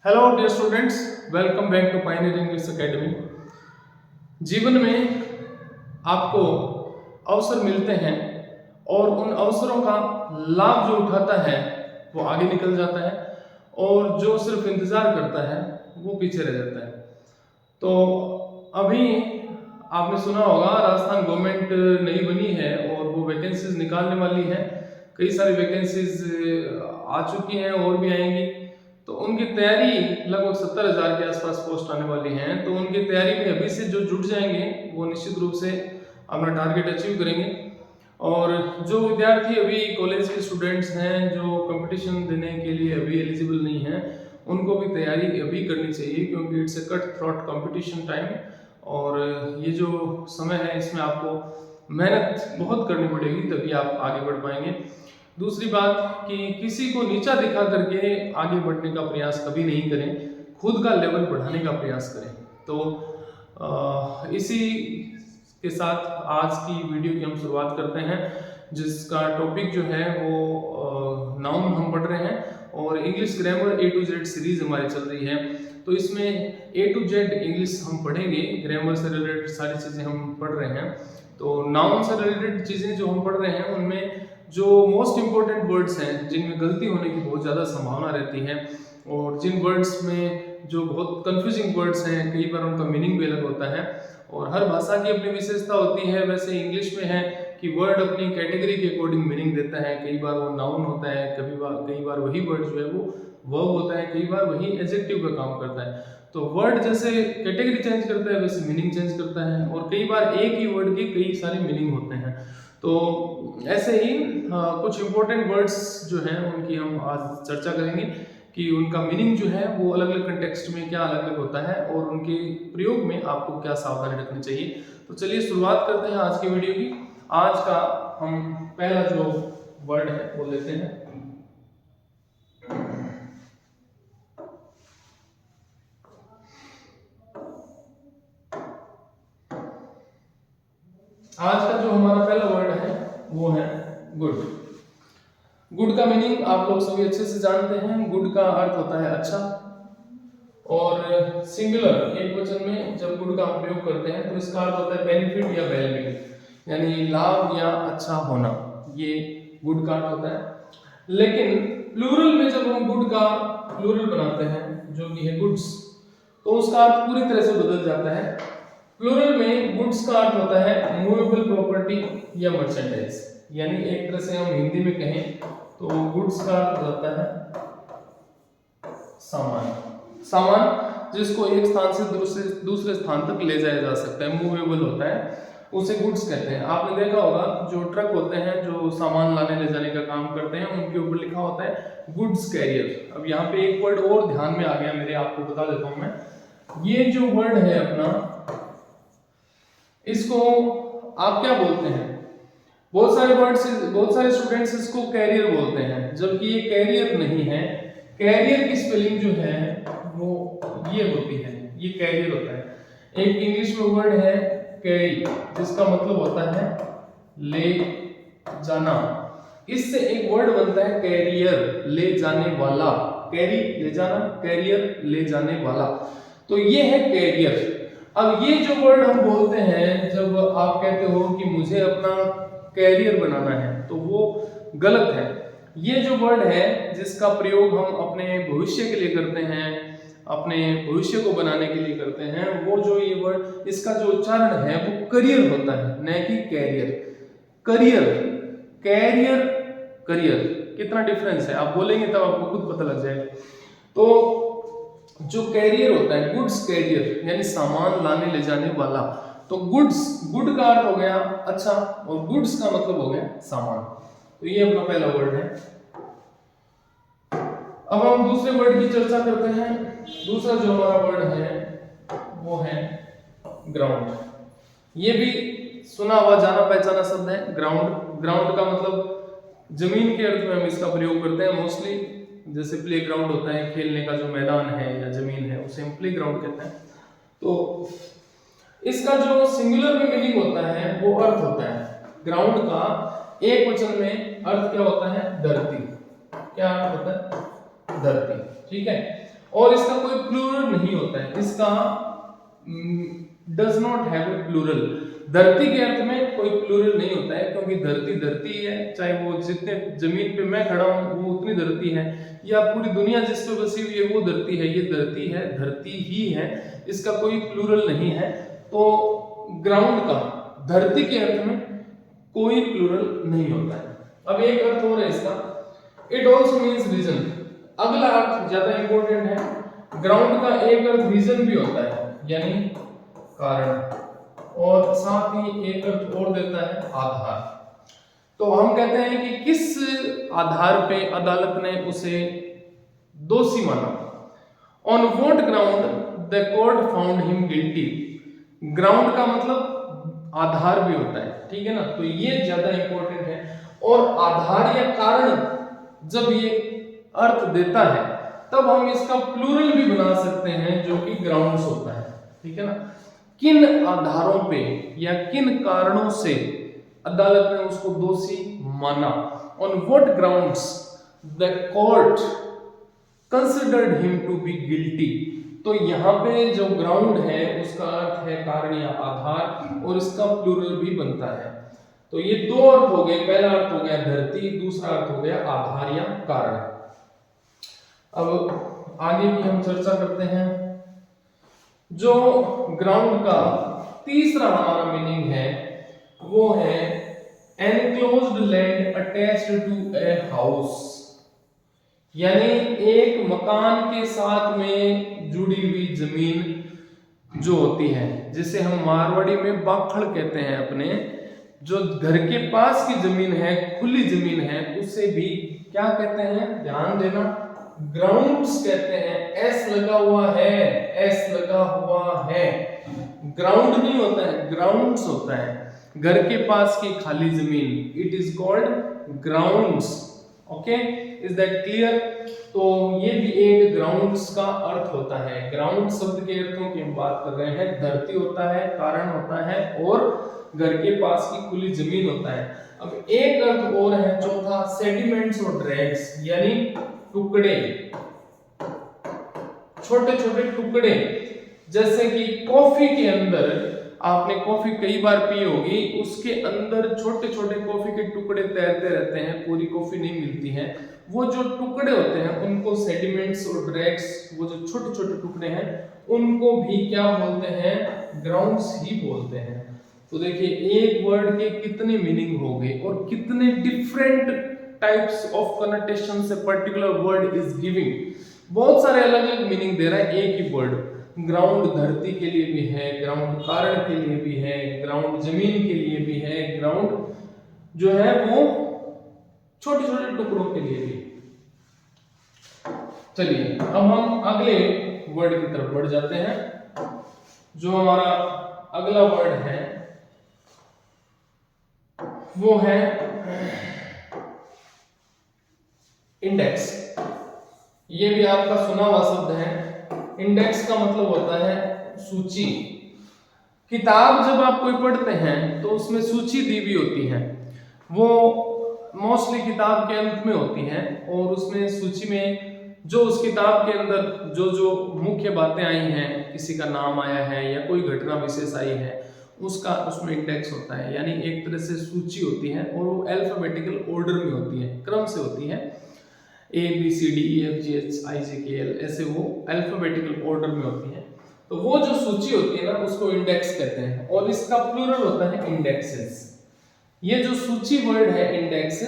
Hello dear students, welcome back to Pioneer English Academy. जीवन में आपको अवसर मिलते हैं और उन अवसरों का लाभ जो उठाता है वो आगे निकल जाता है और जो सिर्फ इंतज़ार करता है वो पीछे रह जाता है। तो अभी आपने सुना होगा राजस्थान गवर्नमेंट नई बनी है और वो वैकेंसीज निकालने वाली है। कई सारी वैकेंसीज आ चुकी हैं और भी आएंगी। तो उनकी तैयारी लगभग 70,000 के आसपास पोस्ट आने वाली हैं। तो उनकी तैयारी में अभी से जो जुट जाएंगे वो निश्चित रूप से अपना टारगेट अचीव करेंगे। और जो विद्यार्थी अभी कॉलेज के स्टूडेंट्स हैं जो कंपटीशन देने के लिए अभी एलिजिबल नहीं हैं, उनको भी तैयारी अभी करनी चाहिए क्योंकि it's a cut throat competition time. और ये जो समय है इसमें आपको मेहनत बहुत करनी पड़ेगी, तभी आप आगे बढ़ पाएंगे। दूसरी बात कि किसी को नीचा दिखा करके आगे बढ़ने का प्रयास कभी नहीं करें, खुद का लेवल बढ़ाने का प्रयास करें। तो इसी के साथ आज की वीडियो की हम शुरुआत करते हैं, जिसका टॉपिक जो है वो नाउन हम पढ़ रहे हैं और English grammar A to Z series हमारी चल रही है। तो इसमें A to Z इंग्लिश हम पढ़ेंगे, ग्रामर से रिलेटेड सारी चीज़ें हम पढ़ रहे हैं। तो नाउन से रिलेटेड चीज़ें जो हम पढ़ रहे हैं उनमें जो मोस्ट इंपॉर्टेंट वर्ड्स हैं जिनमें गलती होने की बहुत ज़्यादा संभावना रहती है और जिन वर्ड्स में जो बहुत कंफ्यूजिंग वर्ड्स हैं, कई बार उनका मीनिंग भी अलग होता है और हर भाषा की अपनी विशेषता होती है। वैसे इंग्लिश में है कि वर्ड अपनी कैटेगरी के अकॉर्डिंग मीनिंग देता है। कई बार वो नाउन होता है, कई बार वही वर्ड जो है वो वर्ब होता है, कई बार वही एडजेक्टिव का काम करता है। तो वर्ड जैसे कैटेगरी चेंज करता है वैसे मीनिंग चेंज करता है और कई बार एक ही वर्ड के कई सारे मीनिंग होते हैं। तो ऐसे ही कुछ इंपॉर्टेंट वर्ड्स जो हैं उनकी हम आज चर्चा करेंगे कि उनका मीनिंग जो है वो अलग अलग कंटेक्स्ट में क्या अलग अलग होता है और उनके प्रयोग में आपको क्या सावधानी रखनी चाहिए। तो चलिए शुरुआत करते हैं आज की वीडियो की। आज का हम पहला जो वर्ड है वो लेते हैं। आज का जो हमारा पहला वर्ड है वो है गुड। गुड का मीनिंग आप लोग सभी अच्छे से जानते हैं। गुड का अर्थ होता है अच्छा और सिंगुलर एक वचन में जब गुड का हम प्रयोग करते हैं तो इसका अर्थ होता है बेनिफिट या वेलबींग, यानी लाभ या अच्छा होना, ये गुड का अर्थ होता है। लेकिन प्लूरल में जब हम गुड का प्लूरल बनाते हैं जो कि है गुड्स, तो उसका अर्थ पूरी तरह से बदल जाता है। प्लूरल में गुड्स का अर्थ होता है मूवेबल प्रॉपर्टी या मर्चेंडाइज, यानी एक तरह से हम हिंदी में कहें तो गुड्स का अर्थ होता है सामान। सामान जिसको एक स्थान से दूसरे स्थान तक ले जाया जा सकता है, मूवेबल होता है, उसे गुड्स कहते हैं। आपने देखा होगा जो ट्रक होते हैं जो सामान लाने ले जाने का काम करते हैं उनके ऊपर लिखा होता है गुड्स कैरियर। अब यहाँ पे एक वर्ड और ध्यान में आ गया मेरे, आपको बता देता हूं मैं। ये जो वर्ड है अपना, इसको आप क्या बोलते हैं? बहुत सारे स्टूडेंट्स इसको कैरियर बोलते हैं, जबकि ये कैरियर नहीं है। कैरियर की स्पेलिंग जो है वो ये होती है, ये कैरियर होता है। एक इंग्लिश में वर्ड है कैरी, जिसका मतलब होता है ले जाना। इससे एक वर्ड बनता है कैरियर, ले जाने वाला। कैरी ले जाना, कैरियर ले जाने वाला, तो ये है कैरियर। अब ये जो वर्ड हम बोलते हैं, जब आप कहते हो कि मुझे अपना कैरियर बनाना है, तो वो गलत है। ये जो वर्ड है जिसका प्रयोग हम अपने भविष्य के लिए करते हैं, अपने भविष्य को बनाने के लिए करते हैं, वो जो ये वर्ड, इसका जो उच्चारण है वो करियर होता है, न कि कैरियर। करियर, कैरियर, करियर, कितना डिफरेंस है आप बोलेंगे तब आपको खुद पता लग जाएगा। तो जो कैरियर होता है, गुड्स कैरियर, यानी सामान लाने ले जाने वाला। तो गुड्स, गुड का अर्थ हो गया अच्छा और गुड्स का मतलब हो गया सामान। तो ये अपना पहला वर्ड है। अब हम दूसरे वर्ड की चर्चा करते हैं। दूसरा जो हमारा वर्ड है वो है ग्राउंड। ये भी सुना हुआ जाना पहचाना शब्द है ग्राउंड। ग्राउंड का मतलब जमीन के अर्थ में हम इसका प्रयोग करते हैं मोस्टली। जैसे प्ले ग्राउंड होता है, खेलने का जो मैदान है या जमीन है, उसे हम प्ले ग्राउंड कहते हैं। तो इसका जो सिंगुलर में मीनिंग होता है वो अर्थ होता है ग्राउंड का एक वचन में अर्थ क्या होता है? धरती। क्या अर्थ होता है? धरती। ठीक है। और इसका कोई प्लूरल नहीं होता है, इसका does not have a plural. धरती के अर्थ में कोई प्लूरल नहीं होता है, क्योंकि धरती धरती है, चाहे वो जितने जमीन पे मैं खड़ा हूँ वो उतनी धरती है, या पूरी दुनिया जिस पे बसी हुई है वो धरती है, ये धरती है, धरती ही है, इसका कोई प्लूरल नहीं है। तो ग्राउंड का धरती के अर्थ में कोई प्लूरल नहीं होता है। अब एक अर्थ और है इसका, इट ऑल्सो मीन्स रीजन। अगला अर्थ ज्यादा इंपॉर्टेंट है, ग्राउंड का एक अर्थ रीजन भी होता है, यानी कारण, और साथ ही एक अर्थ और देता है आधार। तो हम कहते हैं कि किस आधार पे अदालत ने उसे दोषी माना। On what ground the court found him guilty. Ground का मतलब आधार भी होता है, ठीक है ना, तो ये ज्यादा इंपॉर्टेंट है। और आधार या कारण जब ये अर्थ देता है तब हम इसका प्लूरल भी बना सकते हैं, जो कि ग्राउंड्स होता है, ठीक है ना। किन आधारों पे या किन कारणों से अदालत ने उसको दोषी माना। On what grounds the court considered him to be guilty. तो यहाँ पे जो ग्राउंड है उसका अर्थ है कारण या आधार, और इसका प्लूरल भी बनता है। तो ये दो अर्थ हो गए, पहला अर्थ हो गया धरती, दूसरा अर्थ हो गया आधार या कारण। अब आगे की हम चर्चा करते हैं। जो ग्राउंड का तीसरा हमारा मीनिंग है वो है enclosed land attached to a house, यानी एक मकान के साथ में जुड़ी हुई जमीन जो होती है, जिसे हम मारवाड़ी में बाखड़ कहते हैं। अपने जो घर के पास की जमीन है, खुली जमीन है, उसे भी क्या कहते हैं, ध्यान देना, ग्राउंड्स कहते हैं। एस लगा हुआ है, एस लगा हुआ है, ग्राउंड नहीं होता है, ग्राउंड्स होता है। घर के पास की खाली जमीन, it is called grounds. Okay, is that clear? तो ये भी एक ग्राउंड्स का अर्थ होता है। ग्राउंड शब्द के अर्थों की हम बात कर रहे हैं। धरती होता है, कारण होता है, और घर के पास की खुली जमीन होता है। अब एक अर्थ और है चौथा, सेडिमेंट्स और ड्रैग्स, यानी टुकड़े, छोटे छोटे टुकड़े। जैसे कि कॉफी के अंदर, आपने कॉफी कई बार पी होगी, उसके अंदर छोटे छोटे कॉफी के टुकड़े तैरते रहते हैं, पूरी कॉफी नहीं मिलती है। वो जो टुकड़े होते हैं उनको सेडिमेंट्स और ड्रैग्स, वो जो छोटे छोटे टुकड़े हैं उनको भी क्या बोलते हैं, ग्राउंड्स ही बोलते हैं। तो देखिए एक वर्ड के कितने मीनिंग हो गए और कितने डिफरेंट टाइप्स ऑफ कनोटेशन से पर्टिकुलर वर्ड इज गिविंग। बहुत सारे अलग अलग मीनिंग दे रहा है एक ही वर्ड। ग्राउंड धरती के लिए भी है, ग्राउंड कारण के लिए भी है, ग्राउंड जमीन के लिए भी है, ग्राउंड जो है वो छोटे छोटे टुकड़ों के लिए भी। चलिए अब हम अगले वर्ड की तरफ बढ़ जाते हैं। जो हमारा अगला वर्ड है वो है इंडेक्स। ये भी आपका सुना हुआ शब्द है। इंडेक्स का मतलब होता है सूची। किताब जब आप कोई पढ़ते हैं तो उसमें सूची दी हुई होती है, वो मोस्टली किताब के अंत में होती है, और उसमें सूची में जो उस किताब के अंदर जो जो मुख्य बातें आई हैं, किसी का नाम आया है या कोई घटना विशेष आई है, उसका उसमें इंडेक्स होता है। यानी एक तरह से सूची होती है, और वो अल्फाबेटिकल ऑर्डर में होती है, क्रम से होती है। ABCDEFGHIJKL ऐसे वो अल्फाबेटिकल ऑर्डर में होती है। तो वो जो सूची होती है ना उसको इंडेक्स कहते हैं, और इसका प्लूरल होता है इंडेक्सेस। ये जो सूची वर्ड है इंडेक्स,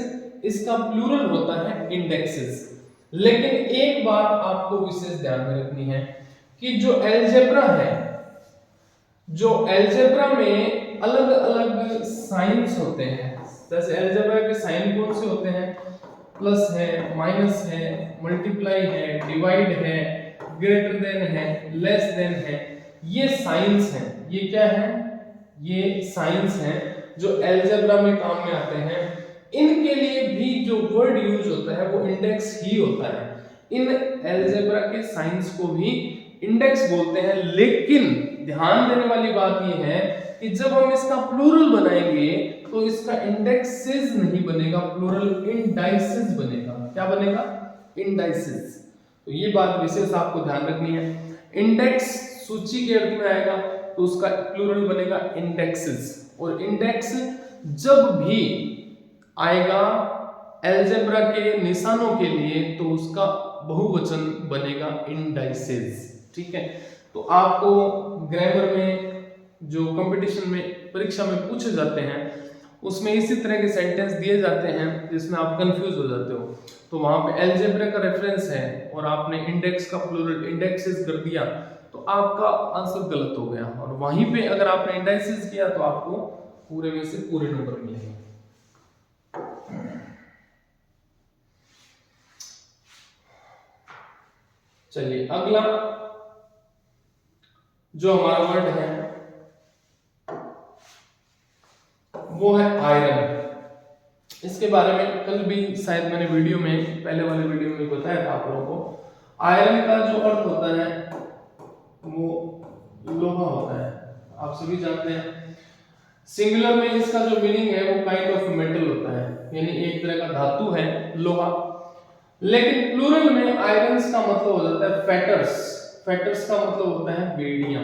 इसका प्लूरल होता है इंडेक्सेस। लेकिन एक बात आपको विशेष ध्यान में रखनी है कि जो अलजेब्रा है, जो अलजेब्रा में अलग अलग साइंस होते हैं। जैसे अलजेब्रा के साइन कौन से होते हैं, प्लस है, माइनस है, मल्टीप्लाई है, डिवाइड है, ग्रेटर देन है, लेस देन है, ये साइंस हैं। ये क्या है, ये साइंस हैं जो अलजेब्रा में काम में आते हैं। इनके लिए भी जो वर्ड यूज होता है वो इंडेक्स ही होता है। इन अलजेब्रा के साइंस को भी इंडेक्स बोलते हैं। लेकिन ध्यान देने वाली बात यह है कि जब हम इसका प्लूरल बनाएंगे तो इसका इंडेक्सेस नहीं बनेगा, प्लूरल इंडाइसेस बनेगा। क्या बनेगा, इंडाइसेस। तो ये बात विशेष आपको ध्यान रखनी है। इंडेक्स सूची के अर्थ में आएगा तो उसका प्लूरल बनेगा इंडेक्सेस, और इंडेक्स जब भी आएगा अलजेब्रा के निशानों के लिए तो उसका बहुवचन बनेगा इंडाइसेस। ठीक है, तो आपको ग्रामर में जो कंपटीशन में परीक्षा में पूछे जाते हैं उसमें इसी तरह के सेंटेंस दिए जाते हैं जिसमें आप कंफ्यूज हो जाते हो, तो वहां पे अलजेब्रा का रेफरेंस है और आपने इंडेक्स का प्लूरल इंडेक्सेस कर दिया तो आपका आंसर गलत हो गया, और वहीं पे अगर आपने इंडाइसेस किया तो आपको पूरे में से पूरे नंबर मिलेंगे। चलिए अगला जो हमारा वर्ड है वो है आयरन। इसके बारे में कल भी शायद मैंने वीडियो में, पहले वाले वीडियो में बताया था आप लोगों को। आयरन का जो अर्थ होता है वो लोहा होता है, आप सभी जानते हैं। सिंगुलर में इसका जो मीनिंग है वो काइंड ऑफ मेटल होता है, यानी एक तरह का धातु है लोहा। लेकिन प्लूरल में आयरन्स का मतलब हो जाता है फेटर्स। फेटर्स का मतलब होता है बेड़ियां।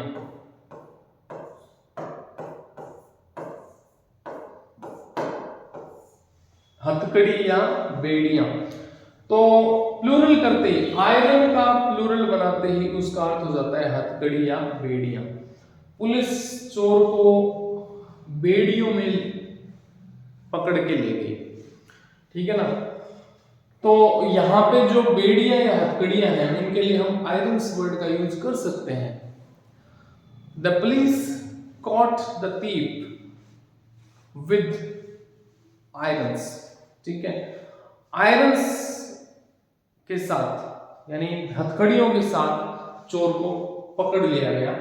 हथकड़ी या बेड़ियां। तो प्लूरल करते ही, आयरन का प्लूरल बनाते ही उसका अर्थ हो जाता है हथकड़ी या बेड़ियां। पुलिस चोर को बेड़ियों में पकड़ के ले गई, ठीक है ना। तो यहां पे जो बेड़ियां या हथकड़ियां हैं इनके लिए हम आयरन्स वर्ड का यूज कर सकते हैं। The police caught the thief with irons. ठीक है, आयरन्स के साथ यानी हथकड़ियों के साथ चोर को पकड़ लिया गया,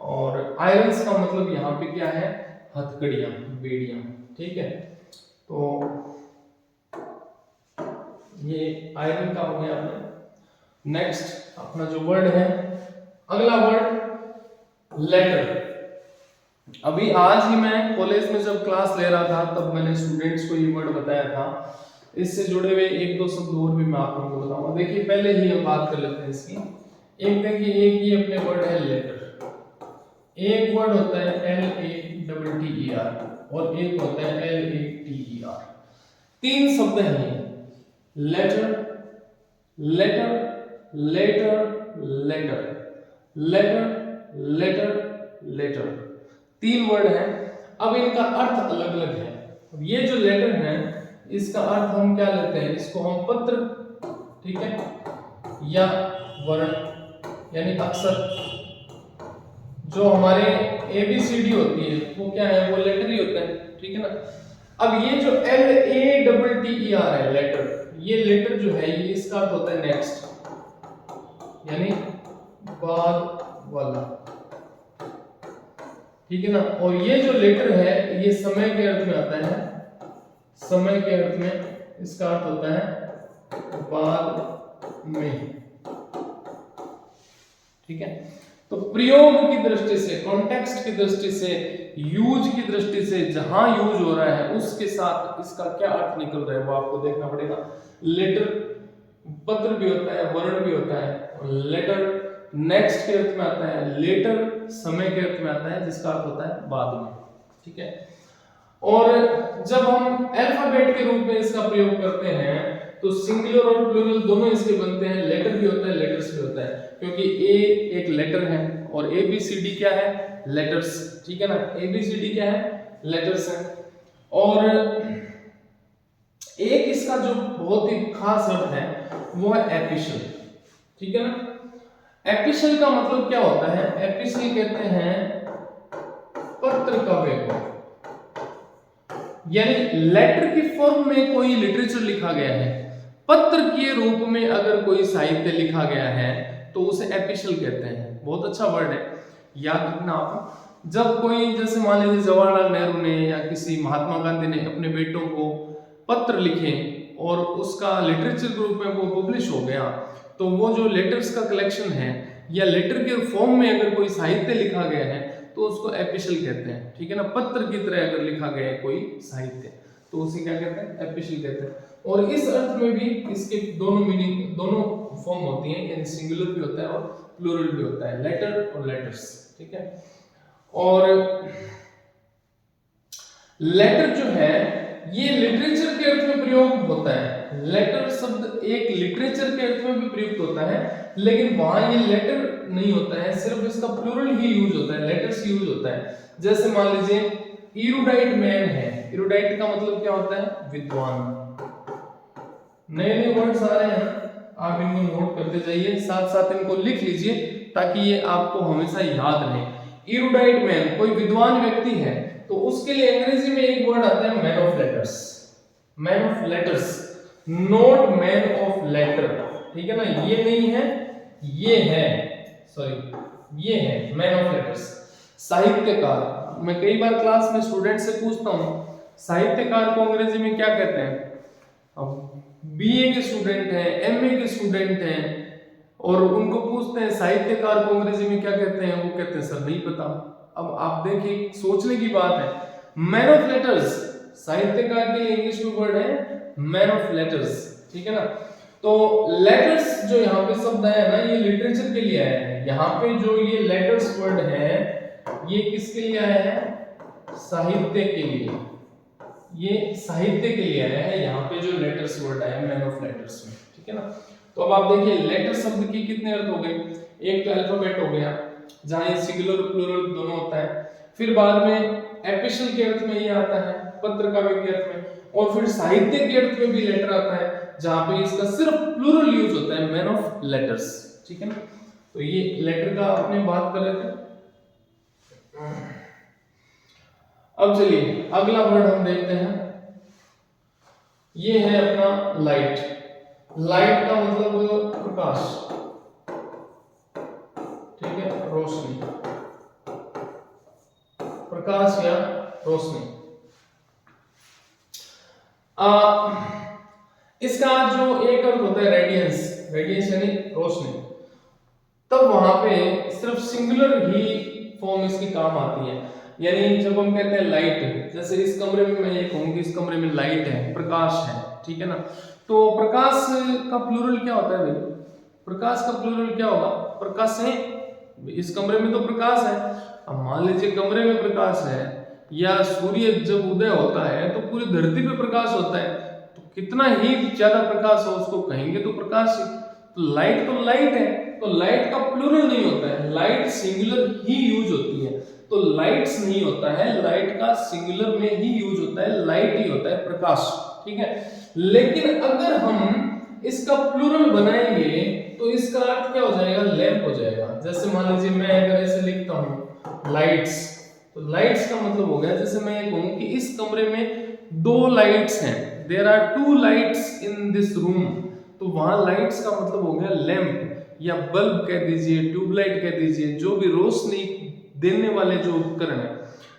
और आयरन्स का मतलब यहाँ पे क्या है, हथकड़ियां, बेड़ियां। ठीक है, तो ये आयरन का हो गया अपने। नेक्स्ट अपना जो वर्ड है, अगला वर्ड लेटर। अभी आज ही मैं कॉलेज में जब क्लास ले रहा था तब मैंने स्टूडेंट्स को ये वर्ड बताया था। इससे जुड़े हुए एक दो शब्द और भी मैं आप लोगों को बताऊंगा। देखिए पहले ही हम बात कर लेते हैं इसकी। एक देखिए, एक ही अपने वर्ड है लेटर। एक वर्ड होता है LATTER और एक होता है LATER। तीन शब्द हैं letter, letter, letter, letter, letter, letter, letter. तीन वर्ड हैं। अब इनका अर्थ अलग अलग है। अब ये जो लेटर है इसका अर्थ हम क्या लेते हैं, इसको हम पत्र, ठीक है, या वर्ण यानी अक्षर। जो हमारे ABCD होती है वो क्या है, वो लेटर ही होता है, ठीक है ना। अब ये जो LATTER है लेटर, ये लेटर जो है ये इसका अर्थ होता है नेक्स्ट, यानी बाद वाला, ठीक है ना। और ये जो लेटर है ये समय के अर्थ में आता है। समय के अर्थ में इसका अर्थ होता है बाद में, ठीक है। तो प्रयोग की दृष्टि से, कॉन्टेक्स्ट की दृष्टि से, यूज की दृष्टि से, जहां यूज हो रहा है उसके साथ इसका क्या अर्थ निकल रहा है वो आपको देखना पड़ेगा। लेटर पत्र भी होता है, वर्ण भी होता है, और लेटर नेक्स्ट के अर्थ में आता है, लेटर समय के अर्थ में आता है जिसका अर्थ होता है बाद में, ठीक है। और जब हम अल्फाबेट के रूप में इसका प्रयोग करते हैं तो सिंगुलर और प्लूरल दोनों इसके बनते हैं। लेटर भी होता है, लेटर्स भी होता है, क्योंकि A एक लेटर है और ABCD क्या है, लेटर्स, ठीक है ना। ABCD क्या है, लेटर्स है। और एक इसका जो बहुत ही खास अर्थ है वो है एपिशल, ठीक है ना। एपिशल का मतलब क्या होता है, एपिशल कहते हैं पत्र का वैभव, यानी लेटर की फॉर्म में कोई लिटरेचर लिखा गया है, पत्र के रूप में अगर कोई साहित्य लिखा गया है तो उसे एपिशल कहते हैं। बहुत अच्छा वर्ड है, याद रखना आप। जब कोई, जैसे मान लीजिए जवाहरलाल नेहरू ने या किसी महात्मा गांधी ने अपने बेटों को पत्र लिखे और उसका लिटरेचर के रूप में वो पब्लिश हो गया, तो वो जो लेटर्स का कलेक्शन है या लेटर के फॉर्म में अगर कोई साहित्य लिखा गया है तो उसको एपिशल कहते हैं, ठीक है ना। पत्र की तरह अगर लिखा गया है कोई साहित्य तो उसे क्या कहते हैं, एपिशल कहते हैं। और इस अर्थ में भी इसके दोनों मीनिंग, दोनों फॉर्म होती हैं, यानी सिंगुलर भी होता है और प्लूरल भी होता है, लेटर और लेटर्स, ठीक है। और लेटर जो है ये लिटरेचर के अर्थ में प्रयोग होता है। लेटर शब्द एक लिटरेचर के अर्थ में भी प्रयुक्त होता है, लेकिन वहां ये लेटर नहीं होता है, सिर्फ इसका प्लूरल ही यूज होता है, लेटर्स यूज होता है। जैसे मान लीजिए इरुडाइट मैन है, इरुडाइट का मतलब क्या होता है? विद्वान। नए नए वर्ड्स आ रहे हैं, आप इनको नोट करते जाइए, साथ साथ इनको लिख लीजिए ताकि ये आपको हमेशा याद रहे। इरुडाइट मैन, कोई विद्वान व्यक्ति है, तो उसके लिए अंग्रेजी में एक वर्ड आता है man of letters. Man of letters, not man of letter, ठीक है ना, ये नहीं है, ये है, सॉरी ये है मैन ऑफ लेटर्स। साहित्यकार, मैं कई बार क्लास में स्टूडेंट से पूछता हूं साहित्यकार को अंग्रेजी में क्या कहते हैं। अब बीए के स्टूडेंट हैं, एमए के स्टूडेंट हैं, और उनको पूछते हैं साहित्यकार को अंग्रेजी में क्या कहते हैं, वो कहते हैं सर नहीं पता। अब आप देखिए, सोचने की बात है। मैन ऑफ लेटर्स, साहित्यकार के लिए इंग्लिश में वर्ड है मैन ऑफ लेटर्स, ठीक है ना। तो लेटर्स जो यहाँ पे शब्द है ना, ये लिटरेचर के लिए आया है। यहाँ पे जो ये लेटर्स वर्ड है ये किसके लिए आया है? साहित्य के लिए, ये साहित्य के लिए आया है। यहाँ पे जो लेटर्स वर्ड आया है मैन ऑफ लेटर्स में, ठीक है ना। तो अब आप देखिए लेटर शब्द की कितने अर्थ हो गए। एक तो अल्फाबेट हो गया, जहां ये सिंगुलर और प्लूरल दोनों होता है। फिर बाद में एपिस्टल के अर्थ में ये आता है, पत्र काव्य के अर्थ में। और फिर साहित्य के अर्थ में भी लेटर आता है, जहां पे इसका सिर्फ प्लूरल यूज होता है, मैन ऑफ लेटर्स, ठीक है ना। तो ये लेटर का अपने बात कर रहे थे। अब चलिए अगला वर्ड हम देखते हैं, ये है अपना लाइट। लाइट का मतलब प्रकाश, ठीक है, रोशनी, प्रकाश या रोशनी। इसका जो एक अर्थ होता है रेडियंस, रेडियंस यानी रोशनी, तब वहां पे सिर्फ सिंगुलर ही फॉर्म इसकी काम आती है। यानी जब हम कहते हैं लाइट, जैसे इस कमरे में मैं ये कहूँ कि इस कमरे में लाइट है, प्रकाश है, ठीक है ना। तो प्रकाश का प्लूरल क्या होता है भाई? प्रकाश का प्लूरल क्या होगा? प्रकाश है, इस कमरे में तो प्रकाश है। अब मान लीजिए कमरे में प्रकाश है, या सूर्य जब उदय होता है तो पूरी धरती पे प्रकाश होता है, तो कितना ही ज्यादा प्रकाश हो उसको कहेंगे तो प्रकाश है। तो लाइट है, तो लाइट का प्लूरल नहीं होता है, लाइट सिंगुलर ही यूज होती है। तो लाइट्स नहीं होता है, लाइट का सिंगुलर में ही यूज होता है, लाइट ही होता है, प्रकाश, ठीक है। लेकिन अगर हम इसका प्लूरल बनाएंगे तो इसका अर्थ क्या हो जाएगा? लैंप हो जाएगा। जैसे मान लीजिए मैं अगर ऐसे लिखता हूं लाइट्स, तो लाइट्स का मतलब हो गया, जैसे मैं ये कहूं कि इस कमरे में दो लाइट्स हैं, there are two lights in this room, तो वहां लाइट्स का मतलब हो गया लैंप या बल्ब कह दीजिए, ट्यूबलाइट कह दीजिए, जो भी रोशनी देने वाले जो उपकरण है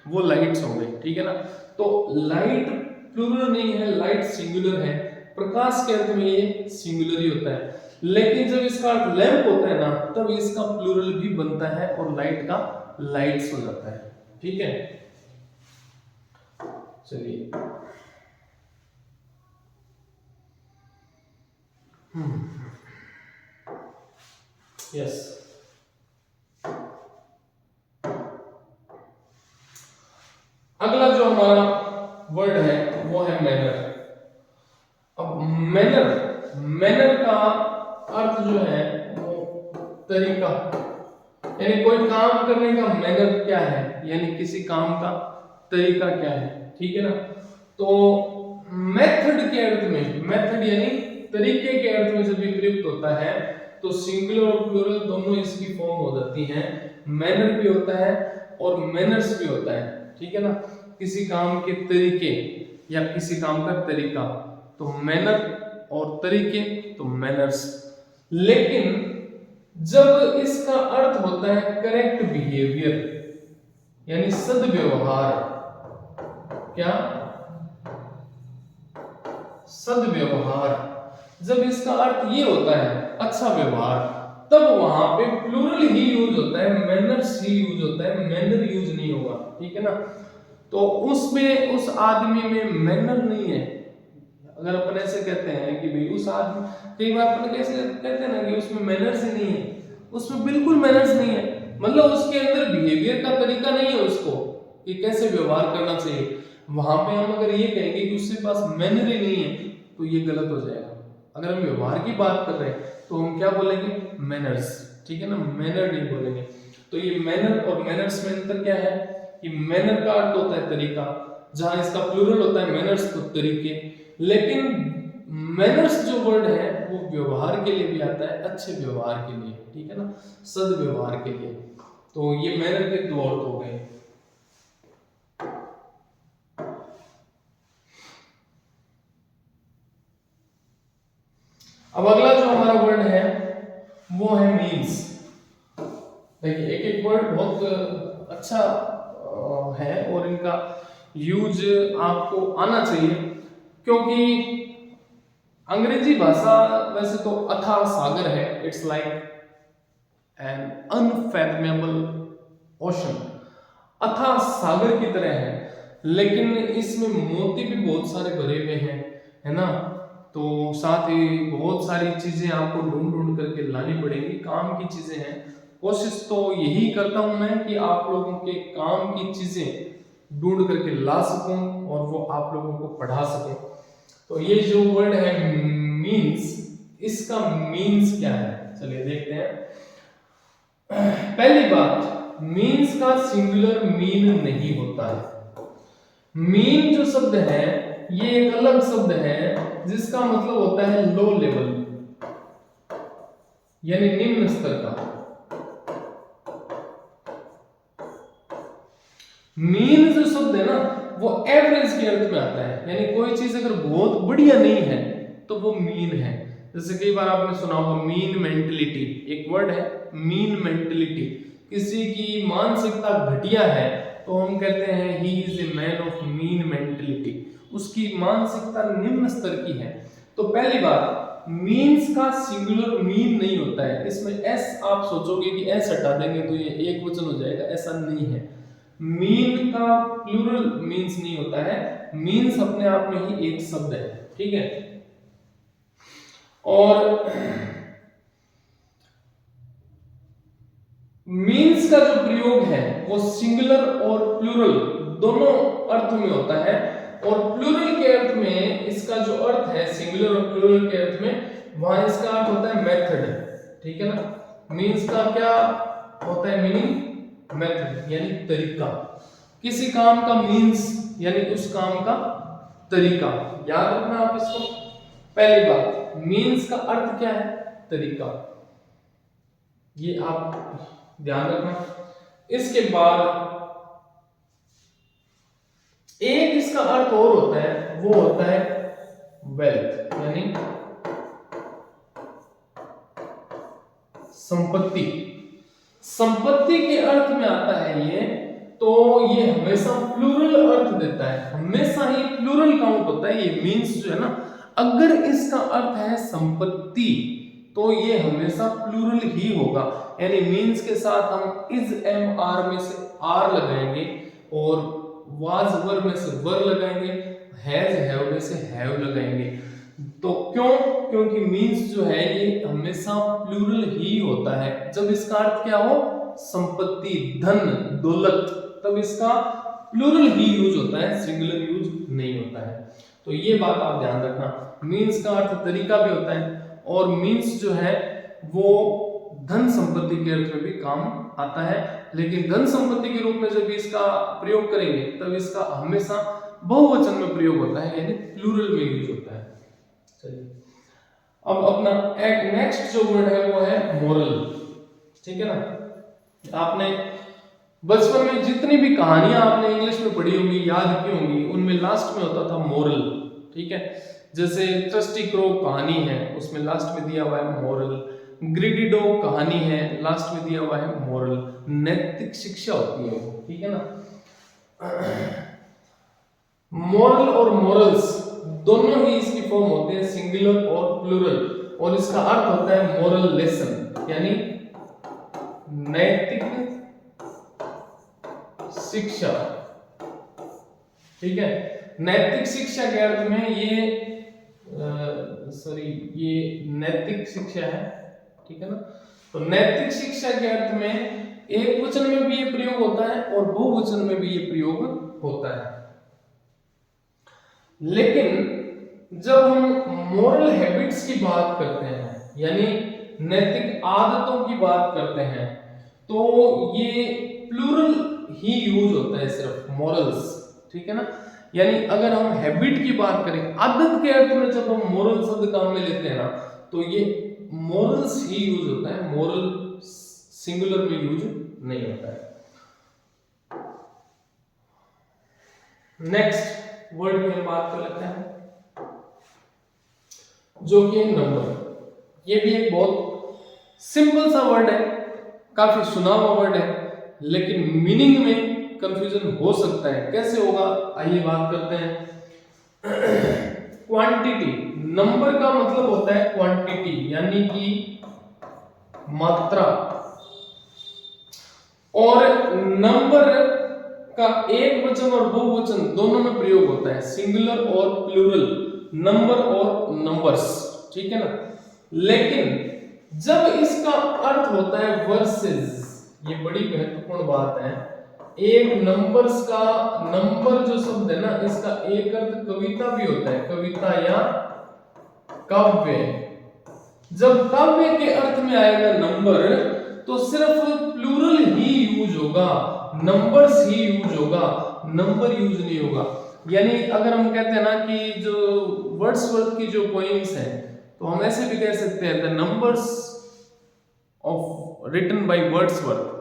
वो लाइट्स हो गए, ठीक है ना। तो लाइट प्लूरल नहीं है, लाइट सिंगुलर है। प्रकाश के अर्थ में ये सिंगुलर ही होता है, लेकिन जब इसका अर्थ लैंप होता है ना, तब इसका प्लूरल भी बनता है और लाइट का लाइट्स हो जाता है, ठीक है। चलिए यस, अगला जो हमारा वर्ड है वो है मैनर। अब मैनर का अर्थ जो है वो तरीका, यानी कोई काम करने का मैनर क्या है, यानी किसी काम का तरीका क्या है, ठीक है ना। तो मेथड के अर्थ में, मेथड यानी तरीके के अर्थ में जब भी प्रयुक्त होता है तो सिंगुलर और प्लूरल दोनों इसकी फॉर्म हो जाती हैं। मैनर भी होता है और मैनर्स भी होता है, ठीक है ना। किसी काम के तरीके या किसी काम का तरीका, तो मैनर और तरीके तो मैनर्स। लेकिन जब इसका अर्थ होता है करेक्ट बिहेवियर यानी सद्व्यवहार, क्या? सद्व्यवहार, जब इसका अर्थ ये होता है अच्छा व्यवहार, तब वहां पे प्लूरल ही यूज होता है, मैनर्स ही यूज होता है, मैनर यूज नहीं होगा, ठीक है ना। तो उसमें उस आदमी में मैनर नहीं है, अगर अपन ऐसे कहते हैं कि भाई उस आदमी, कई बार अपन कैसे कहते हैं ना कि उसमें मैनर्स ही नहीं है, उसमें बिल्कुल मैनर्स नहीं है, मतलब उसके अंदर बिहेवियर का तरीका नहीं है उसको कि कैसे व्यवहार करना चाहिए। वहां पे हम अगर ये कहेंगे कि उसके पास मैनर ही नहीं है तो ये गलत हो जाएगा। अगर हम व्यवहार की बात कर रहे हैं तो हम क्या बोलेंगे, मैनर्स, ठीक है ना, मैनर नहीं बोलेंगे। तो ये मैनर और मैनर्स में अंतर क्या है कि मैनर का अर्थ होता है तरीका, जहां इसका प्लूरल होता है मैनर्स तो तरीके, लेकिन मैनर्स जो वर्ड है वो व्यवहार के लिए भी आता है, अच्छे व्यवहार के लिए, ठीक है ना, सद्व्यवहार के लिए। तो ये मैनर के दो अर्थ हो गए। अब अगला जो हमारा वर्ड है वो है मीन्स। देखिए एक एक वर्ड बहुत अच्छा है और इनका यूज आपको आना चाहिए, क्योंकि अंग्रेजी भाषा वैसे तो अथाह सागर है, it's like an unfathomable ocean, अथाह सागर की तरह है, लेकिन इसमें मोती भी बहुत सारे भरे हुए हैं, है ना। तो साथ ही बहुत सारी चीजें आपको ढूंढ ढूंढ करके लानी पड़ेगी, काम की चीजें हैं। कोशिश तो यही करता हूं मैं कि आप लोगों के काम की चीजें ढूंढ करके ला सकूं और वो आप लोगों को पढ़ा सकूं। तो ये जो वर्ड है मीन्स, इसका मीन्स क्या है, चलिए देखते हैं। पहली बात, मीन्स का सिंगुलर मीन नहीं होता है। मीन जो शब्द है ये एक अलग शब्द है जिसका मतलब होता है लो लेवल, यानी निम्न स्तर का। मीन जो शब्द है ना वो एवरेज के अर्थ में आता है, यानी कोई चीज अगर बहुत बढ़िया नहीं है तो वो मीन है। जैसे कई बार आपने सुना होगा मीन मेंटलिटी, एक वर्ड है मीन मेंटलिटी, किसी की मानसिकता घटिया है तो हम कहते हैं he is a man of mean mentality, उसकी मानसिकता निम्न स्तर की है। तो पहली बात, मीन्स का सिंगुलर मीन नहीं होता है, इसमें एस आप सोचोगे कि एस हटा देंगे तो ये एक वचन हो जाएगा, ऐसा नहीं है। मीन का प्लूरल मीन्स नहीं होता है, मीन्स अपने आप में ही एक शब्द है, ठीक है। और मीन्स का जो प्रयोग है वो सिंगुलर और प्लूरल दोनों अर्थ में होता है, और प्लूरल के अर्थ में इसका जो अर्थ है सिंगुलर और प्लूरल के अर्थ में वहां इसका अर्थ होता है मेथड, ठीक है ना। मीन्स का क्या होता है मीनिंग, मेथड यानी तरीका, किसी काम का मीन्स यानी उस काम का तरीका, याद रखना आप इसको। पहली बात, मीन्स का अर्थ क्या है, तरीका, ये आप ध्यान रखना। इसके बाद एक इसका अर्थ और होता है, वो होता है वेल्थ यानी संपत्ति। संपत्ति के अर्थ में आता है ये, तो ये हमेशा प्लूरल अर्थ देता है, हमेशा ही प्लूरल काउंट होता है ये मीन्स जो है ना। अगर इसका अर्थ है संपत्ति तो ये हमेशा प्लूरल ही होगा, यानी मीन्स के साथ हम इज एम आर में से आर लगाएंगे और वाज वर में से वर लगाएंगे, हैज हैव में से हैव लगाएंगे। तो क्यों, क्योंकि मीन्स जो है ये हमेशा प्लूरल ही होता है। जब इसका अर्थ क्या हो, संपत्ति, धन, दौलत, तब इसका प्लूरल ही यूज होता है, सिंगुलर यूज नहीं होता है। तो ये बात आप ध्यान रखना। मीन्स का अर्थ तरीका भी होता है, और मीन्स जो है वो धन संपत्ति के अर्थ में भी काम आता है, लेकिन धन संपत्ति के रूप में जब इसका प्रयोग करेंगे तब इसका हमेशा बहुवचन में प्रयोग होता है, यानी प्लूरल में यूज होता है। चलिए अब अपना एक नेक्स्ट जो वर्ड है वो है मोरल, ठीक है ना। आपने बचपन में जितनी भी कहानियां आपने इंग्लिश में पढ़ी होंगी, याद की होंगी, उनमें लास्ट में होता था मोरल, ठीक है। जैसे ट्रस्टी क्रो कहानी है, उसमें लास्ट में दिया हुआ है मोरल। ग्रीडी डॉग कहानी है, लास्ट में दिया हुआ है मोरल, नैतिक शिक्षा होती है वो, ठीक है ना। मोरल और मोरल्स दोनों ही इसकी फॉर्म होते हैं, सिंगुलर और प्लूरल, और इसका अर्थ होता है मोरल लेसन यानी नैतिक शिक्षा, ठीक है। नैतिक शिक्षा के अर्थ में ये सॉरी, ये नैतिक शिक्षा है, ठीक है ना। तो नैतिक शिक्षा के अर्थ में एक वचन में भी ये प्रयोग होता है और बहुवचन में भी ये प्रयोग होता है। लेकिन जब हम मोरल हैबिट्स की बात करते हैं, यानी नैतिक आदतों की बात करते हैं, तो ये प्लूरल ही यूज होता है, सिर्फ मोरल्स, ठीक है ना। यानी अगर हम हैबिट की बात करें, आदत के अर्थ में जब हम मोरल शब्द काम में लेते हैं ना, तो ये मोरल्स ही यूज होता है, मोरल सिंगुलर में यूज नहीं होता है। नेक्स्ट वर्ड की हम बात कर लेते हैं, जो कि नंबर। ये भी एक बहुत सिंपल सा वर्ड है, काफी सुना हुआ वर्ड है, लेकिन मीनिंग में कंफ्यूजन हो सकता है। कैसे होगा, आइए बात करते हैं। क्वांटिटी, नंबर का मतलब होता है क्वांटिटी, यानी कि मात्रा। और नंबर का एक वचन और बहुवचन दोनों में प्रयोग होता है, सिंगुलर और प्लूरल, नंबर और नंबर्स, ठीक है ना। लेकिन जब इसका अर्थ होता है वर्सेस, ये बड़ी महत्वपूर्ण बात है। एक नंबर्स का, नंबर जो शब्द है ना, इसका एक अर्थ कविता भी होता है, कविता या काव्य। जब काव्य के अर्थ में आएगा नंबर, तो सिर्फ प्लूरल ही यूज होगा, नंबर्स ही यूज होगा, नंबर यूज नहीं होगा। यानी अगर हम कहते हैं ना कि जो वर्ड्सवर्थ की जो पोएम्स हैं, तो हम ऐसे भी कह सकते हैं, the numbers of written by Wordsworth,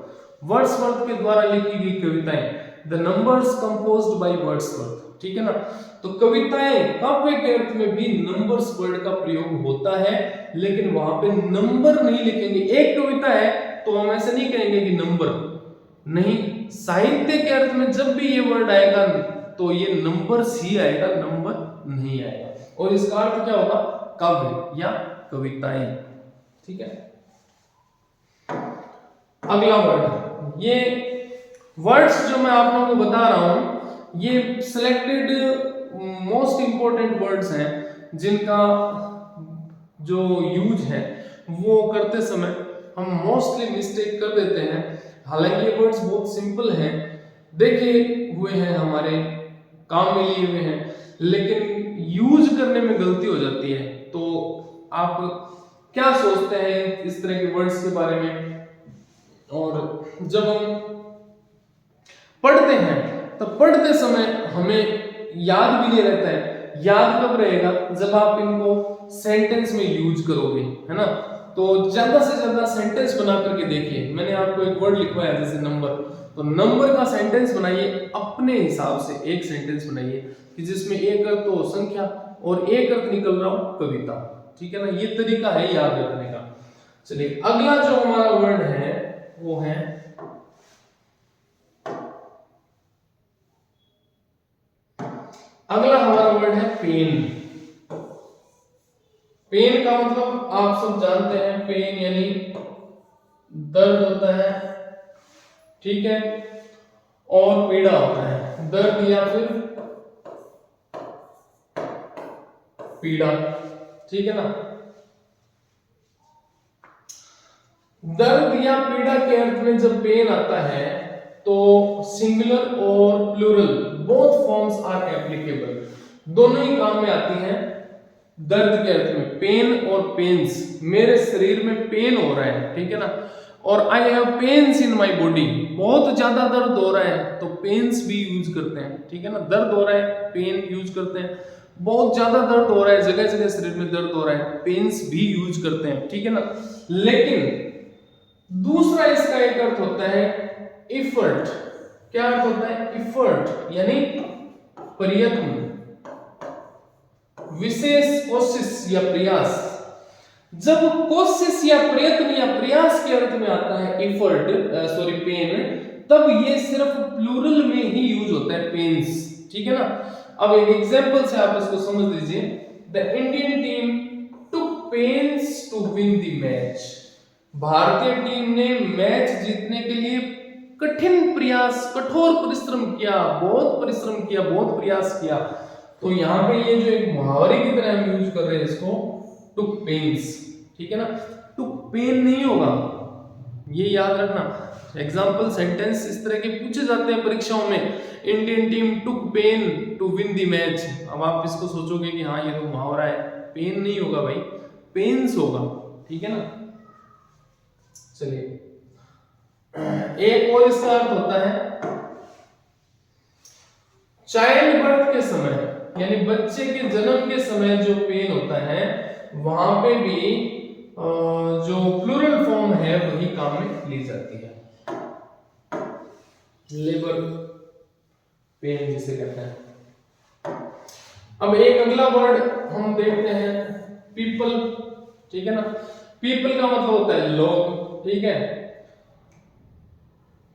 Wordsworth के द्वारा लिखी गई कविताएं, the numbers composed by Wordsworth, ठीक है ना। तो कविताएं, काव्य के अर्थ में भी नंबर्स वर्ड का प्रयोग होता है, लेकिन वहां पे नंबर नहीं लिखेंगे। एक कविता है तो हम ऐसे नहीं कहेंगे कि नंबर नहीं, साहित्य के अर्थ में जब भी ये वर्ड आएगा तो ये नंबर्स ही आएगा, नंबर नहीं आएगा। और इसका अर्थ क्या होगा, काव्य या कविताएं, ठीक है। अगला वर्ड, ये वर्ड्स जो मैं आप लोगों को बता रहा हूं, ये सिलेक्टेड मोस्ट इंपॉर्टेंट वर्ड्स हैं, जिनका जो यूज है वो करते समय हम मोस्टली मिस्टेक कर देते हैं। हालांकि ये वर्ड्स बहुत सिंपल हैं, देखे हुए हैं, हमारे काम में लिए हुए हैं, लेकिन यूज करने में गलती हो जाती है। तो आप क्या सोचते हैं इस तरह के वर्ड्स के बारे में? और जब हम पढ़ते हैं तब पढ़ते समय हमें याद भी नहीं रहता है। याद कब रहेगा, जब आप इनको सेंटेंस में यूज करोगे, है ना। तो ज्यादा से ज्यादा सेंटेंस बना करके देखिए। मैंने आपको एक वर्ड लिखवाया जैसे नंबर, तो नंबर का सेंटेंस बनाइए अपने हिसाब से, एक सेंटेंस बनाइए कि जिसमें एक अर्थ तो संख्या और एक अर्थ निकल रहा हो कविता, ठीक है ना। ये तरीका है याद रखने का। चलिए अगला जो हमारा वर्ड है वो है, अगला हमारा वर्ड है पेन। पेन का मतलब आप सब जानते हैं, पेन यानी दर्द होता है, ठीक है, और पीड़ा होता है, दर्द या फिर पीड़ा, ठीक है ना। दर्द या पीड़ा के अर्थ में जब पेन आता है तो सिंगुलर और plural both forms are applicable, दोनों ही काम में आती हैं। दर्द के अर्थ में पेन और पेन्स, मेरे शरीर में पेन हो रहा है, ठीक है ना, और I have pains in my body, बहुत ज्यादा दर्द हो रहा है तो पेन्स भी यूज करते हैं, ठीक है ना। दर्द हो रहा है, पेन यूज करते हैं। बहुत ज्यादा दर्द हो रहा है, जगह जगह शरीर में दर्द हो रहा है, पेन्स भी यूज करते हैं, ठीक है ना। लेकिन दूसरा इसका एक अर्थ होता है इफर्ट। क्या अर्थ होता है? इफर्ट यानी प्रयत्न, विशेष कोशिश या प्रयास। जब कोशिश या प्रयत्न या प्रयास के अर्थ में आता है इफर्ट, सॉरी पेन, तब ये सिर्फ प्लूरल में ही यूज होता है, पेन्स, ठीक है ना। अब एक एग्जांपल से आप इसको समझ लीजिए। The Indian team took pains to win the match. भारतीय टीम ने मैच जीतने के लिए कठिन प्रयास, कठोर परिश्रम किया, बहुत परिश्रम किया, बहुत प्रयास किया। तो यहाँ पे ये जो एक मुहावरे की तरह हम यूज कर रहे हैं इसको, टुक पेन्स, ठीक है ना। टुक पेन नहीं होगा, ये याद रखना। एग्जाम्पल सेंटेंस इस तरह के पूछे जाते हैं परीक्षाओं में, Indian team took pain to win the match. अब आप इसको सोचोगे कि हाँ ये तो मुहावरा है, पेन नहीं होगा भाई, पेन्स होगा, ठीक है ना। चलिए एक और इसका अर्थ होता है चाइल्ड बर्थ के समय, यानी बच्चे के जन्म के समय जो पेन होता है वहां पे भी जो प्लूरल फॉर्म है वही काम में ली जाती है, लेबर पेन जिसे कहते हैं। अब एक अगला वर्ड हम देखते हैं, पीपल, ठीक है ना। पीपल का मतलब होता है लोग, ठीक है।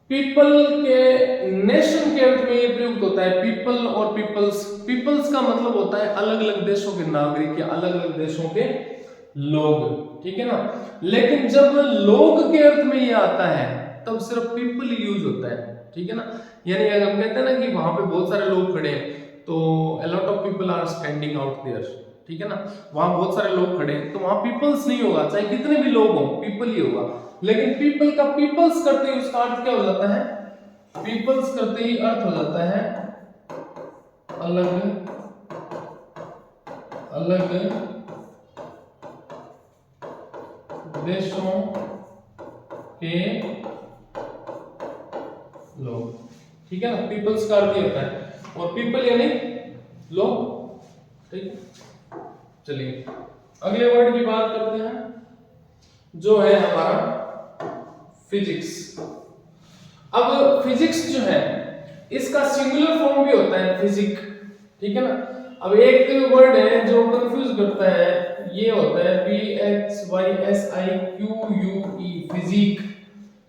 पीपल के नेशन के अर्थ में ये प्रयुक्त होता है, पीपल और पीपल्स। पीपल्स का मतलब होता है अलग अलग देशों के नागरिक या अलग अलग देशों के लोग, ठीक है ना। लेकिन जब लोग के अर्थ में ये आता है तब सिर्फ पीपल ही यूज होता है, ठीक है ना। यानी अगर हम कहते हैं ना कि वहां पे बहुत सारे लोग खड़े हैं तो a lot of people are standing out there, ठीक है ना। वहां बहुत सारे लोग खड़े हैं तो वहां पीपल्स नहीं होगा, चाहे कितने भी लोग हों पीपल ही होगा। लेकिन पीपल का पीपल्स करते ही उसका अर्थ क्या हो जाता है, पीपल्स करते ही अर्थ हो जाता है अलग अलग देशों के लोग, ठीक है ना। पीपल्स का अर्थ होता है, और पीपल यानी लोग, ठीक है। चलिए अगले वर्ड की बात करते हैं जो है हमारा फिजिक्स। अब फिजिक्स जो है इसका सिंगुलर फॉर्म भी होता है फिजिक, ठीक है ना। अब एक वर्ड है जो कंफ्यूज करता है, ये होता है PHYSIQUE, फिजिक।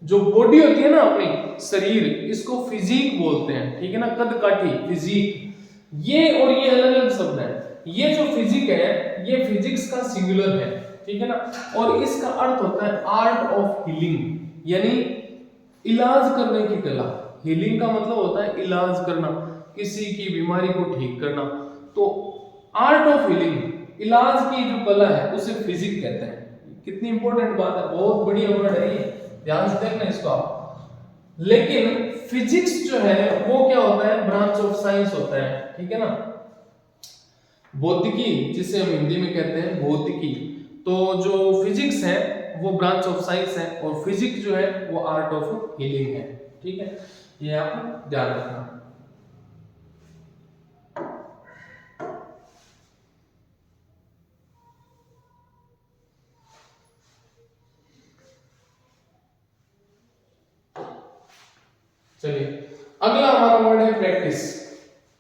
जो बॉडी होती है ना अपनी शरीर, इसको फिजिक बोलते हैं, ठीक है ना, कद काठी फिजिक। ये और ये अलग अलग शब्द हैं। ये जो फिजिक है ये फिजिक्स का सिंगुलर है, ठीक है ना। और इसका अर्थ होता है आर्ट ऑफ हीलिंग, यानी इलाज करने की कला। हीलिंग का मतलब होता है इलाज करना, किसी की बीमारी को ठीक करना। तो आर्ट ऑफ हीलिंग, इलाज की जो कला है उसे फिजिक कहते हैं। कितनी इंपॉर्टेंट बात है, बहुत बढ़िया वर्ड है ये, ध्यान से देखना इसको आप। लेकिन फिजिक्स जो है वो क्या होता है, ब्रांच ऑफ साइंस होता है, ठीक है ना। भौतिकी जिसे हम हिंदी में कहते हैं भौतिकी, तो जो फिजिक्स है वो ब्रांच ऑफ साइंस है, और फिजिक्स जो है वो आर्ट ऑफ हीलिंग है, ठीक है। ये आप ध्यान रखना। चलिए अगला हमारा वर्ड है प्रैक्टिस,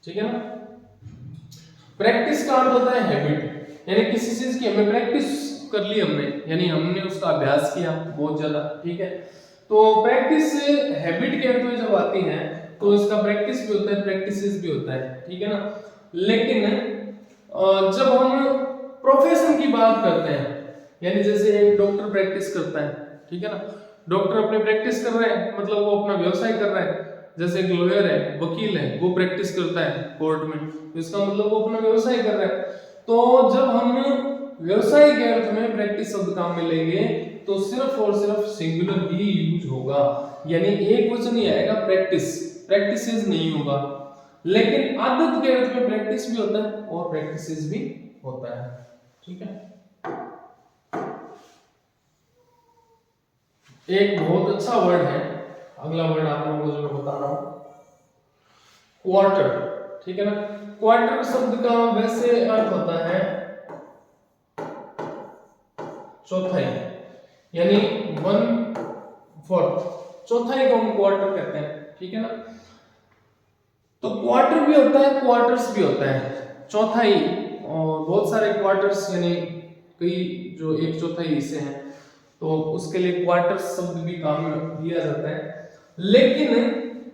ठीक है ना। प्रैक्टिस का अर्थ होता है हैबिट, यानी किसी चीज की हमें प्रैक्टिस कर ली हमने, यानी हमने उसका अभ्यास किया बहुत ज्यादा, ठीक है। तो प्रैक्टिस हैबिट के अर्थ में जब आती है तो इसका प्रैक्टिस भी होता है, प्रैक्टिसेस भी होता है, ठीक है ना। लेकिन जब हम प्रोफेशन की बात करते हैं, यानी जैसे एक डॉक्टर प्रैक्टिस करता है, ठीक है ना। डॉक्टर अपनी प्रैक्टिस कर रहे हैं, मतलब वो अपना व्यवसाय कर रहा है। जैसे एक लॉयर है, वकील है, वो प्रैक्टिस करता है कोर्ट में, तो इसका मतलब वो अपना व्यवसाय कर रहा है। तो जब हम व्यवसाय के अर्थ में प्रैक्टिस शब्द काम में लेंगे तो सिर्फ और सिर्फ सिंगुलर ही यूज होगा, यानी एक वचन नहीं आएगा, प्रैक्टिस, प्रैक्टिसेस नहीं होगा। लेकिन आदत के अर्थ में प्रैक्टिस भी होता है और प्रैक्टिसेस भी होता है, ठीक है। एक बहुत अच्छा वर्ड है, अगला वर्ड आप लोगों को जो मैं बता रहा हूं, क्वार्टर, ठीक है ना। क्वार्टर शब्द का वैसे अर्थ होता है चौथाई, यानी 1/4, चौथाई को हम क्वार्टर कहते हैं, ठीक है ना। तो क्वार्टर भी होता है, क्वार्टर्स भी होता है, चौथाई, और बहुत सारे क्वार्टर्स यानी कई जो एक चौथाई हिस्से हैं, तो उसके लिए क्वार्टर्स शब्द भी काम में लिया जाता है। लेकिन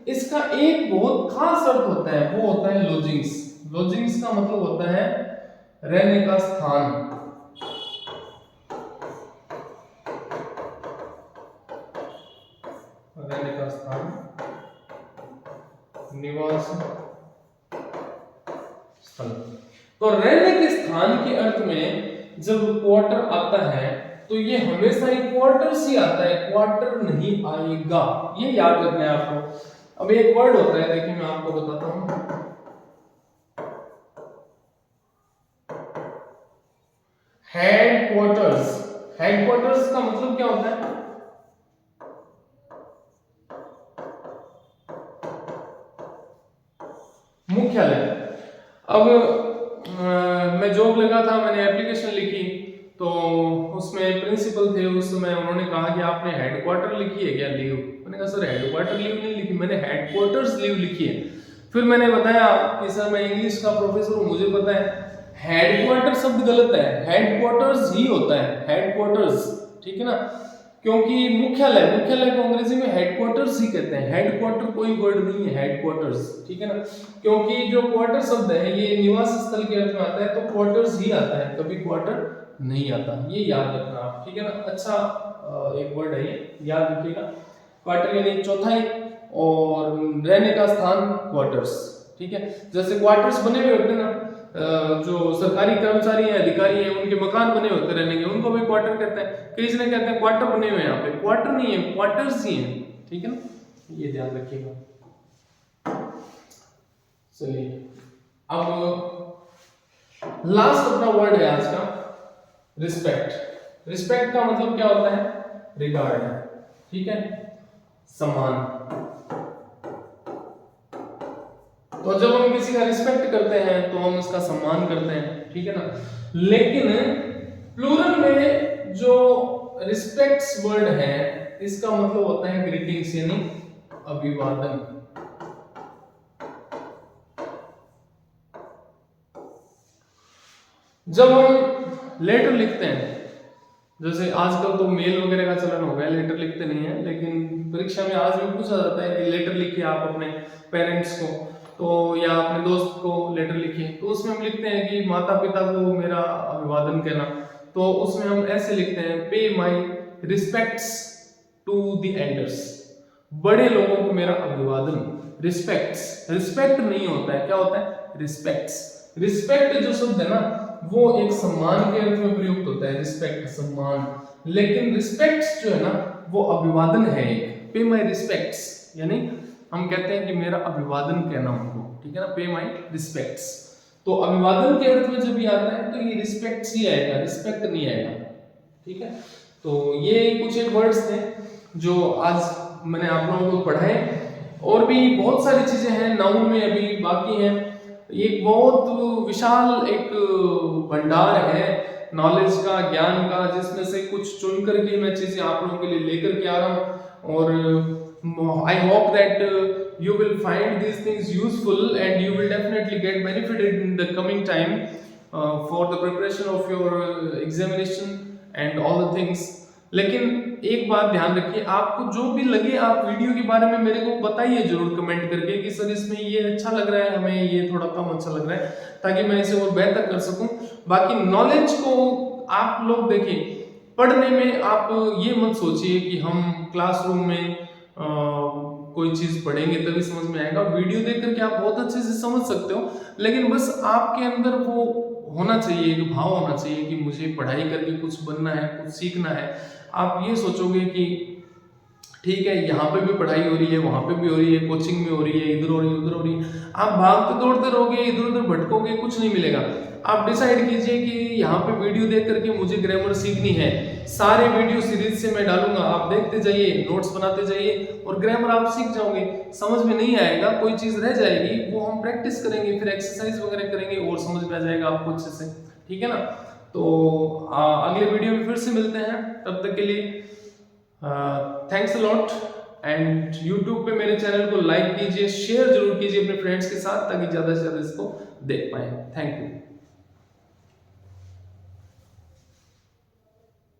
इसका एक बहुत खास अर्थ होता है, वो होता है लॉजिंग्स। लॉजिंग्स का मतलब होता है रहने का स्थान, रहने का स्थान, निवास स्थल। तो रहने के स्थान के अर्थ में जब क्वार्टर आता है तो ये हमेशा एक क्वार्टर्स ही आता है, क्वार्टर नहीं आएगा, ये याद रखना है आपको। अब एक वर्ड होता है, देखिए मैं आपको बताता हूं, हेडक्वार्टर्स। हेडक्वार्टर्स का मतलब क्या होता है? मुख्यालय। अब मैं जॉब लगा था, मैंने एप्लीकेशन लिखी, तो उसमें प्रिंसिपल थे उस समय, उन्होंने कहा कि आपने हेडक्वार्टर लिखी है क्या लीव? मैंने कहा सर हेडक्वार्टर लीव नहीं लिखी, मैंने हेडक्वार्टर्स लीव लिखी है। फिर मैंने बताया कि सर मैं इंग्लिश का प्रोफेसर हूँ, मुझे पता है हेडक्वार्टर शब्द गलत है, हेडक्वार्टर्स ही होता है, हेडक्वार्टर्स, ठीक है ना, क्योंकि मुख्यालय, मुख्यालय को अंग्रेजी में हेडक्वार्टर्स ही कहते हैं, हेडक्वार्टर कोई वर्ड नहीं है, हेडक्वार्टर्स, ठीक है ना, क्योंकि जो क्वार्टर शब्द है ये निवास स्थल के अर्थ में आता है, तो क्वार्टर्स ही आता है, कभी क्वार्टर नहीं आता, ये याद रखना आप, ठीक है ना। अच्छा एक वर्ड है ये, याद रखिएगा। क्वार्टर यानी चौथाई, और रहने का स्थान क्वार्टर्स, ठीक है। जैसे क्वार्टर्स बने हुए होते हैं ना, जो सरकारी कर्मचारी हैं, अधिकारी हैं, उनके मकान बने होते रहने के, उनको भी क्वार्टर कहते हैं। कई जने कहते हैं क्वार्टर बने हुए हैं यहाँ पे, क्वार्टर नहीं है, क्वार्टर्स ही हैं, ठीक है ना, ये ध्यान रखिएगा। चलिए अब लास्ट अपना वर्ड है आज का, रिस्पेक्ट। रिस्पेक्ट का मतलब क्या होता है? रिगार्ड, ठीक है, सम्मान। तो जब हम किसी का रिस्पेक्ट करते हैं तो हम उसका सम्मान करते हैं, ठीक है ना। लेकिन प्लूरल में जो रिस्पेक्ट्स वर्ड है इसका मतलब होता है ग्रीटिंग्स, यानी अभिवादन। जब हम लेटर लिखते हैं, जैसे आजकल तो मेल वगैरह का चलन हो गया, लेटर लिखते नहीं है, लेकिन परीक्षा में आज भी पूछा जाता है कि लेटर लिखिए आप अपने पेरेंट्स को, तो या अपने दोस्त को लेटर लिखिए, तो उसमें हम लिखते हैं कि माता पिता को मेरा अभिवादन कहना, तो उसमें हम ऐसे लिखते हैं, पे माई रिस्पेक्ट्स टू द एल्डर्स, बड़े लोगों को मेरा अभिवादन। रिस्पेक्ट्स, रिस्पेक्ट नहीं होता है, क्या होता है? रिस्पेक्ट्स। रिस्पेक्ट जो शब्द है ना वो एक सम्मान के अर्थ में प्रयुक्त होता है, रिस्पेक्ट सम्मान, लेकिन रिस्पेक्ट्स जो है ना वो अभिवादन है एक, पे माई रिस्पेक्ट्स, यानी हम कहते हैं कि मेरा अभिवादन कहना उनको, ठीक है ना, पे माई रिस्पेक्ट्स। तो अभिवादन के अर्थ में जब भी आता है तो ये रिस्पेक्ट्स ही आएगा, रिस्पेक्ट नहीं आएगा, ठीक है। तो ये कुछ एक वर्ड्स थे जो आज मैंने आप लोगों को पढ़ाए, और भी बहुत सारी चीजें हैं नाउन में अभी बाकी हैं। एक बहुत विशाल एक भंडार है नॉलेज का, ज्ञान का, जिसमें से कुछ चुन करके मैं चीजें आप लोगों के लिए लेकर के आ रहा हूँ, और I hope that you will find these things useful and you will definitely get benefited in the coming time for the preparation of your examination and all the things। लेकिन एक बात ध्यान रखिए, आपको जो भी लगे आप वीडियो के बारे में मेरे को बताइए जरूर कमेंट करके कि सर इसमें ये अच्छा लग रहा है, हमें ये थोड़ा कम अच्छा लग रहा है, ताकि मैं इसे और बेहतर कर सकूं। बाकी नॉलेज को आप लोग देखिए, पढ़ने में आप ये मत सोचिए कि हम क्लासरूम में कोई चीज पढ़ेंगे तभी समझ में आएगा, वीडियो देख करके आप बहुत अच्छे से समझ सकते हो, लेकिन बस आपके अंदर वो होना चाहिए, एक भाव होना चाहिए कि मुझे पढ़ाई करके कुछ बनना है, कुछ सीखना है। आप ये सोचोगे कि ठीक है यहाँ पे भी पढ़ाई हो रही है, वहां पे भी हो रही है, कोचिंग में हो रही है, इधर हो रही है, उधर हो रही है, आप भागते दौड़ते रहोगे, इधर उधर भटकोगे, कुछ नहीं मिलेगा। आप डिसाइड कीजिए कि यहाँ पे वीडियो देख करके मुझे ग्रामर सीखनी है, सारे वीडियो सीरीज से मैं डालूंगा, आप देखते जाइए, नोट्स बनाते जाइए, और ग्रामर आप सीख जाओगे। समझ में नहीं आएगा, कोई चीज रह जाएगी, वो हम प्रैक्टिस करेंगे, फिर एक्सरसाइज वगैरह करेंगे और समझ में आ जाएगा आपको अच्छे से, ठीक है ना। तो अगले वीडियो में फिर से मिलते हैं, तब तक के लिए thanks a lot. And YouTube पे मेरे चैनल को लाइक कीजिए, शेयर जरूर कीजिए अपने फ्रेंड्स के साथ, ताकि ज्यादा से ज्यादा इसको देख पाए। Thank you.